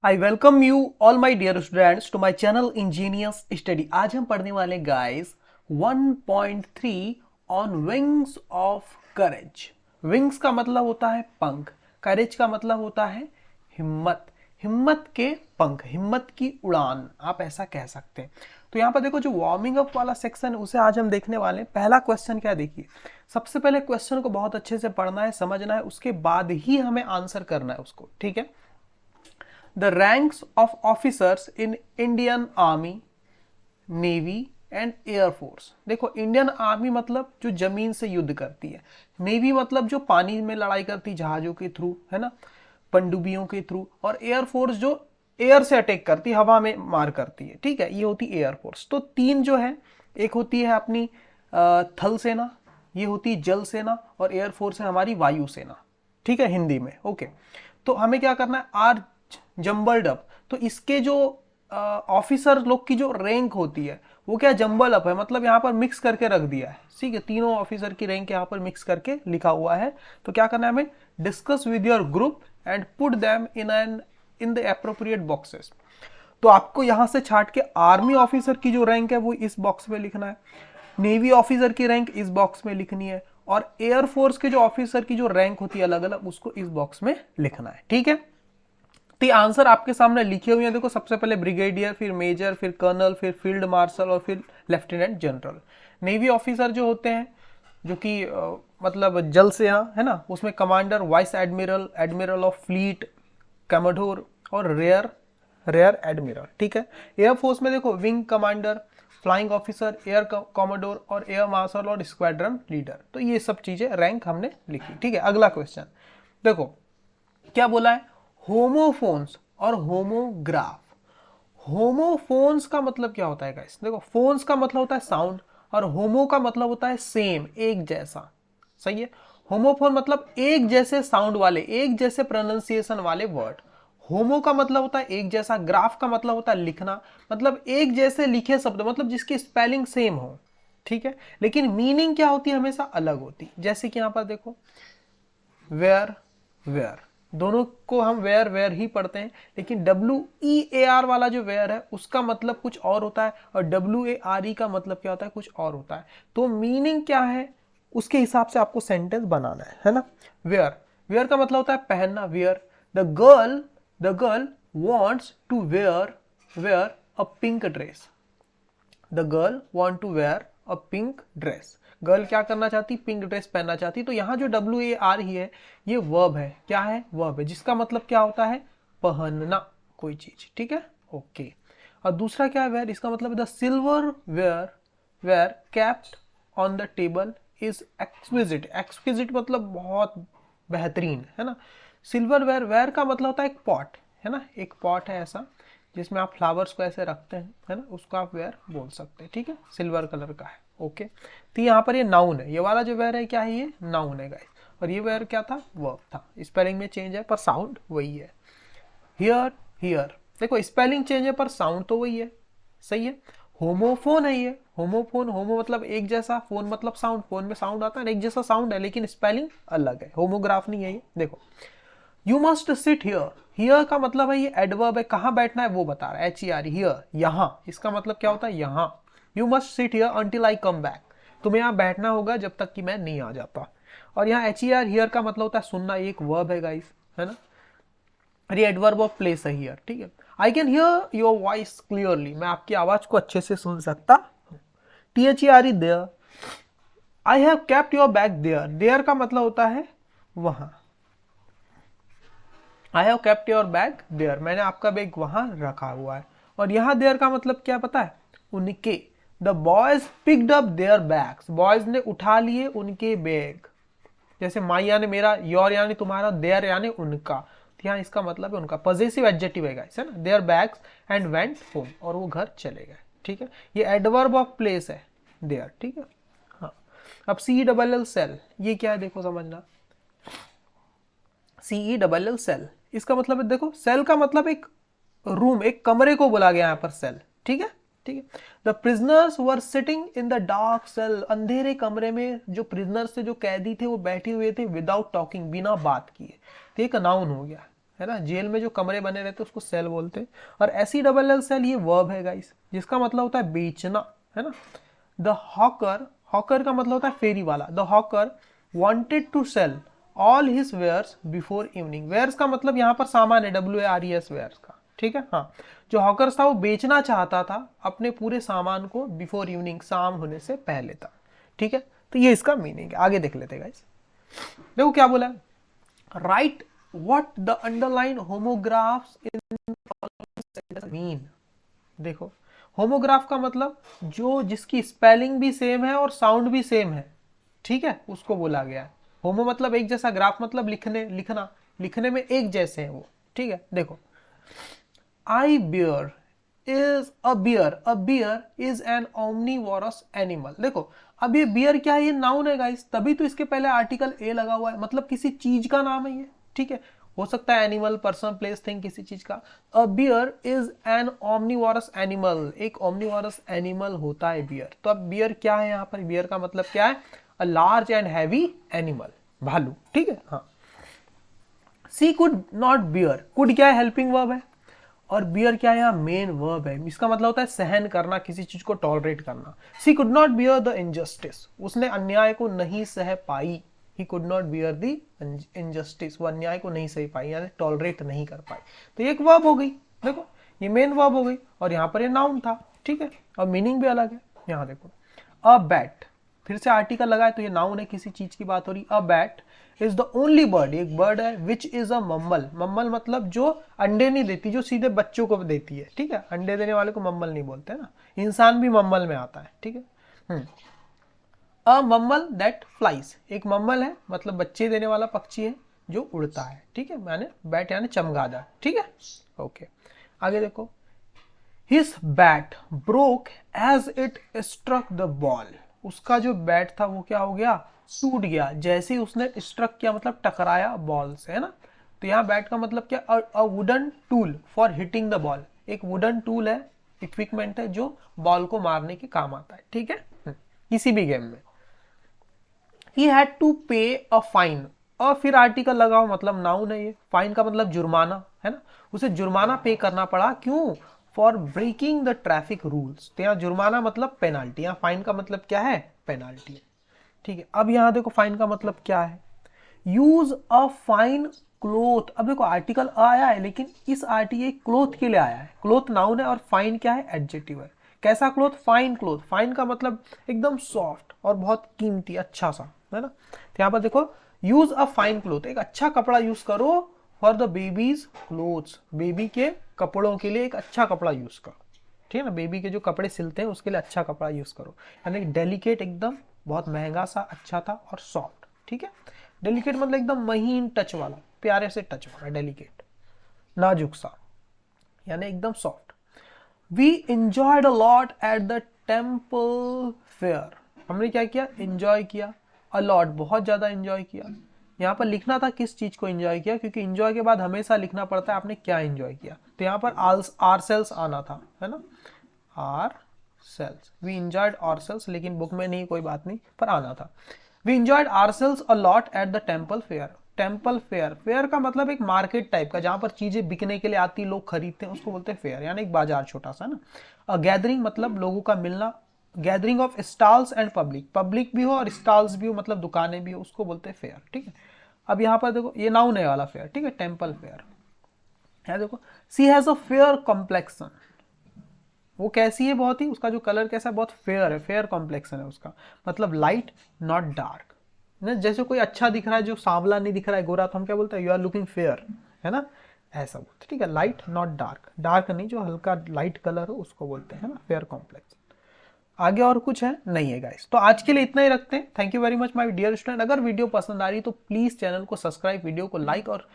I welcome you all my dear students to my channel engineers study. आज हम पढ़ने वाले guys 1.3 on wings of courage. Wings का मतलब होता है पंख, करेज का मतलब होता है हिम्मत, हिम्मत के पंख, हिम्मत की उड़ान, आप ऐसा कह सकते हैं। तो यहाँ पर देखो जो वार्मिंग अप वाला सेक्शन है उसे आज हम देखने वाले हैं। पहला क्वेश्चन क्या देखिए, सबसे पहले क्वेश्चन को बहुत अच्छे से पढ़ना है, समझना है, उसके बाद ही हमें आंसर करना है उसको, ठीक है। The ranks of officers in Indian Army, Navy and air force. देखो इंडियन आर्मी मतलब जो जमीन से युद्ध करती है, नेवी मतलब जो पानी में लड़ाई करती जहाजों के थ्रू, है ना, पनडुब्बियों के थ्रू, और एयरफोर्स जो एयर से अटैक करती, हवा में मार करती है, ठीक है, ये होती एयरफोर्स। तो तीन जो है, एक होती है अपनी थल सेना, ये होती जल सेना, और एयरफोर्स है हमारी वायु सेना, ठीक है, हिंदी में। ओके, तो हमें क्या करना है, आर जम्बल्ड अप। तो इसके जो ऑफिसर लोग की जो रैंक होती है वो क्या जम्बल अप है, मतलब यहाँ पर मिक्स करके रख दिया है, ठीक है, तीनों ऑफिसर की रैंक यहाँ पर मिक्स करके लिखा हुआ है। तो क्या करना है हमें, discuss with your group and put them in the appropriate boxes. तो आपको यहां से छाट के आर्मी ऑफिसर की जो रैंक है वो इस बॉक्स में लिखना है, नेवी ऑफिसर की रैंक इस बॉक्स में लिखनी है, और एयरफोर्स के जो ऑफिसर की जो रैंक होती है अलग अलग, उसको इस बॉक्स में लिखना है, ठीक है। तो ये आंसर आपके सामने लिखे हुए हैं, देखो सबसे पहले ब्रिगेडियर, फिर मेजर, फिर कर्नल, फिर फील्ड मार्शल, और फिर लेफ्टिनेंट जनरल। नेवी ऑफिसर जो होते हैं, जो कि मतलब जल से यहाँ है ना, उसमें commander, vice admiral, admiral of fleet, commodore, और रेयर रेयर एडमिरल, ठीक है। एयरफोर्स में देखो wing commander, flying officer, air commodore, और एयर मार्शल, और स्क्वाड्रन लीडर। तो ये सब चीजें रैंक हमने लिखी, ठीक है। अगला क्वेश्चन देखो क्या बोला है, होमोफोन्स और होमोग्राफ। होमोफोन्स का मतलब क्या होता है गाइस, देखो फोन्स का मतलब होता है साउंड, और होमो का मतलब होता है सेम, एक जैसा, सही है। होमोफोन मतलब एक जैसे साउंड वाले, एक जैसे प्रोनाउंसिएशन वाले वर्ड। होमो का मतलब होता है एक जैसा, ग्राफ का मतलब होता है लिखना, मतलब एक जैसे लिखे शब्द, मतलब जिसकी स्पेलिंग सेम हो, ठीक है, लेकिन मीनिंग क्या होती है, हमेशा अलग होती। जैसे कि यहां पर देखो वेयर, वेयर, दोनों को हम वेयर वेयर ही पढ़ते हैं, लेकिन WEAR वाला जो वेयर है उसका मतलब कुछ और होता है, और WARE का मतलब क्या होता है, कुछ और होता है। तो मीनिंग क्या है उसके हिसाब से आपको सेंटेंस बनाना है ना। वेयर, वेयर का मतलब होता है पहनना, wear. The girl wants to wear wear a pink dress. The girl want to wear a pink dress. Girl क्या करना चाहती, पिंक ड्रेस पहनना चाहती। तो यहाँ जो WAR ही है, ये वर्ब है, क्या है, वर्ब है, जिसका मतलब क्या होता है, पहनना कोई चीज, ठीक है, ओके। और दूसरा क्या है, वेयर, इसका मतलब the silverware were kept on the table is exquisite. Exquisite मतलब बहुत बेहतरीन, है ना। सिल्वर वेयर, वेयर का मतलब होता है एक पॉट, है ना, एक पॉट है ऐसा जिसमें आप फ्लावर्स को ऐसे रखते हैं, है ना, उसको आप वेयर बोल सकते हैं, ठीक है, सिल्वर कलर का है, ओके। तो यहाँ पर ये नाउन है, ये वाला जो वेयर है क्या है, ये नाउन है गाइस, और ये वेयर क्या था, वर्ब था। स्पेलिंग में चेंज है पर साउंड वही है। हियर, हियर, देखो स्पेलिंग चेंज है पर साउंड तो वही है, सही है। होमोफोन है ये, होमोफोन, होमो मतलब एक जैसा, फोन मतलब साउंड, फोन में साउंड आता है, एक जैसा साउंड है, लेकिन स्पेलिंग अलग है, होमोग्राफ नहीं है ये। देखो you must sit here, here का मतलब है ये एडवर्ब है, कहां बैठना है वो बता रहा है, HER, हियर, यहां, इसका मतलब क्या होता है, यहां। You must sit here until I come back, तुम्हें यहां बैठना होगा जब तक कि मैं नहीं आ जाता। और यहाँ HER, हियर का मतलब होता है सुनना, एक वर्ब है गाइस, है ना, और ये एडवर्ब ऑफ प्लेस है हियर, ठीक है। I can hear your voice clearly, मैं आपकी आवाज को अच्छे से सुन सकता हूं। THER there, I have kept your bag there, there का मतलब होता है वहां, I have kept your bag there, मैंने आपका बैग वहां रखा हुआ है। और यहां देयर का मतलब क्या पता है, उनके। The boys picked up their bags, boys ने उठा लिए उनके बैग। जैसे माई यानी मेरा, योर यानी तुम्हारा, देयर यानी उनका, तो यहाँ इसका मतलब है उनका, पॉजेसिव एडजेक्टिव है गाइस, है ना, their bags and went home, और वो घर चले गए, ठीक है। ये एडवर्ब ऑफ प्लेस है देयर, ठीक है। हाँ, अब CELL सेल, ये क्या है देखो समझना, CELL सेल, इसका मतलब है, देखो सेल का मतलब एक रूम, एक कमरे को बोला गया यहाँ पर सेल, ठीक है, ठीक है। The prisoners were sitting in the dark cell, अंधेरे कमरे में जो प्रिजनर्स थे, जो कैदी थे, वो बैठे हुए थे, विदाउट टॉकिंग, बिना बात किए। तो एक नाउन हो गया, है ना, जेल में जो कमरे बने रहते हैं उसको सेल बोलते हैं। और SELL सेल ये वर्ब है गाइस, जिसका मतलब होता है बेचना, है ना। द हॉकर, हॉकर का मतलब होता है फेरी वाला। The hawker wanted to sell all his wares before evening. Wares का मतलब यहाँ पर सामान है, WARES वेयर्स का, ठीक है। हाँ, जो हॉकर्स था वो बेचना चाहता था अपने पूरे सामान को बिफोर इवनिंग, शाम होने से पहले था, ठीक है। तो ये इसका मीनिंग है। आगे देख लेते हैं गाइस। देखो क्या बोला है, right what the underline homographs in mean. देखो होमोग्राफ का मतलब जो जिसकी स्पेलिंग भी सेम है और साउंड भी सेम है, ठीक है, उसको बोला गया है। होमो मतलब एक जैसा, ग्राफ मतलब लिखने, लिखना, लिखने में एक जैसे हैं वो, ठीक है। देखो I bear is a bear, a bear is an omnivorous animal. देखो अब ये बियर क्या है, ये नाउन है गाइस, तभी तो इसके पहले आर्टिकल ए लगा हुआ है, मतलब किसी चीज का नाम है ये, ठीक है। हो सकता है एनिमल, पर्सन, प्लेस, थिंग, किसी चीज का। A bear is an omnivorous animal, एक ओमनीवोरस एनिमल होता है बियर। तो अब बियर क्या है, यहाँ पर बियर का मतलब क्या है, a large and heavy animal, भालू, ठीक है। हाँ, सी कुड नॉट बियर, कुड क्या है, हेल्पिंग वर्ब है, और बियर क्या है, यहाँ मेन वर्ब है। इसका मतलब होता है सहन करना, किसी चीज को टॉलरेट करना। She could not bear the injustice, उसने अन्याय को नहीं सह पाई। He could not bear the injustice, वो अन्याय को नहीं सह पाई, यानी टॉलरेट नहीं कर पाई। तो ये एक वर्ब हो गई, देखो ये मेन वर्ब हो गई, और यहाँ पर ये नाउन था, ठीक है, और मीनिंग भी अलग है। यहाँ देखो अ बैट, फिर से आर्टिकल लगाए तो ये नाउन है, किसी चीज की बात हो रही। A bat is the only bird, एक बर्ड है, which is a mammal, mammal मतलब जो अंडे नहीं देती, जो सीधे बच्चों को देती है, ठीक है। अंडे देने वाले को मम्मल नहीं बोलते ना, इंसान भी मम्मल में आता है, ठीक है। अ मम्मल दैट फ्लाइज, एक मम्मल है मतलब बच्चे देने वाला पक्षी है जो उड़ता है, ठीक है, माने बैट यानी चमगादड़, ठीक है। ओके, आगे देखो his bat broke as it struck the ball, उसका जो बैट था वो क्या हो गया, टूट गया जैसे ही उसने स्ट्रक किया, मतलब टकराया बॉल से, है ना। तो यहाँ बैट का मतलब क्या, a wooden tool for hitting the ball, एक वुडन टूल है, इक्विपमेंट है जो बॉल को मारने के काम आता है, ठीक है, किसी भी गेम में। ही हैड टू पे अ फाइन, और फिर आर्टिकल लगाओ मतलब नाउन है ये, फाइन का मतलब जुर्माना, है ना, उसे जुर्माना पे करना पड़ा, क्यों, for breaking the traffic rules. तो यहाँ जुर्माना मतलब पेनाल्टी, यहाँ फाइन का मतलब क्या है, पेनाल्टी, ठीक है। अब यहाँ देखो फाइन का मतलब क्या है, यूज अ फाइन क्लोथ। अब देखो आर्टिकल आया है, लेकिन इस आर्टिकल क्लोथ के लिए आया है, क्लोथ नाउन है और फाइन क्या है, एडजेक्टिव है। कैसा क्लोथ, फाइन क्लोथ, फाइन का मतलब एकदम सॉफ्ट और बहुत कीमती, अच्छा सा, है ना। तो यहाँ पर देखो यूज अ फाइन क्लोथ, एक अच्छा कपड़ा यूज करो, for the babies clothes, baby के कपड़ों के लिए एक अच्छा कपड़ा यूज करो, ठीक है ना, बेबी के जो कपड़े सिलते हैं उसके लिए अच्छा कपड़ा यूज करो, यानी डेलिकेट, एकदम बहुत महंगा सा, अच्छा था और सॉफ्ट, ठीक है। डेलिकेट मतलब एकदम महीन टच वाला, प्यारे से टच वाला, डेलिकेट, नाजुक सा, यानी एकदम soft. We enjoyed a lot at the temple fair, हमने क्या किया, इंजॉय किया, अ लॉट बहुत ज्यादा इंजॉय किया। यहाँ पर लिखना था किस चीज को इंजॉय किया, क्योंकि इंजॉय के बाद हमेशा लिखना पड़ता है आपने क्या इंजॉय किया। तो यहाँ पर आर सेल्स आना था, है ना, ourselves, we enjoyed ourselves, लेकिन बुक में नहीं, कोई बात नहीं, पर आना था। We enjoyed ourselves a lot at the temple fair, temple fair, fair का मतलब एक मार्केट टाइप का, जहां पर चीजें बिकने के लिए आती, लोग खरीदते हैं, उसको बोलते हैं फेयर, यानी एक बाजार छोटा सा ना। अ गैदरिंग मतलब लोगों का मिलना, gathering of stalls and public, public भी हो और स्टॉल्स भी हो, मतलब दुकानें भी हो, उसको बोलते हैं फेयर, ठीक है। अब यहाँ पर देखो ये नाउन है वाला फेयर, ठीक है, टेम्पल फेयर है। देखो सी हैज अ फेयर कॉम्प्लेक्सन, वो कैसी है, बहुत ही, उसका जो कलर कैसा है, बहुत फेयर है, फेयर कॉम्प्लेक्सन है उसका, मतलब लाइट नॉट डार्क ना, जैसे कोई अच्छा दिख रहा है जो सांवला नहीं दिख रहा है, गोरा, तो हम क्या बोलते हैं, यू आर लुकिंग फेयर, है ना, ऐसा बोलते, ठीक है। लाइट नॉट डार्क, डार्क नहीं, जो हल्का लाइट कलर हो उसको बोलते हैं, ना, फेयर कॉम्प्लेक्स। आगे और कुछ है नहीं है गाइस, तो आज के लिए इतना ही रखते हैं। Thank you very much my dear student. अगर वीडियो पसंद आ रही तो प्लीज चैनल को सब्सक्राइब, वीडियो को लाइक और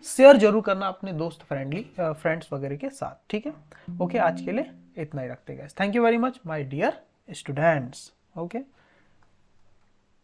शेयर जरूर करना अपने दोस्त, फ्रेंड्स वगैरह के साथ, ठीक है। ओके, आज के लिए इतना ही रखते हैं guys. Thank you very much my dear students. Okay.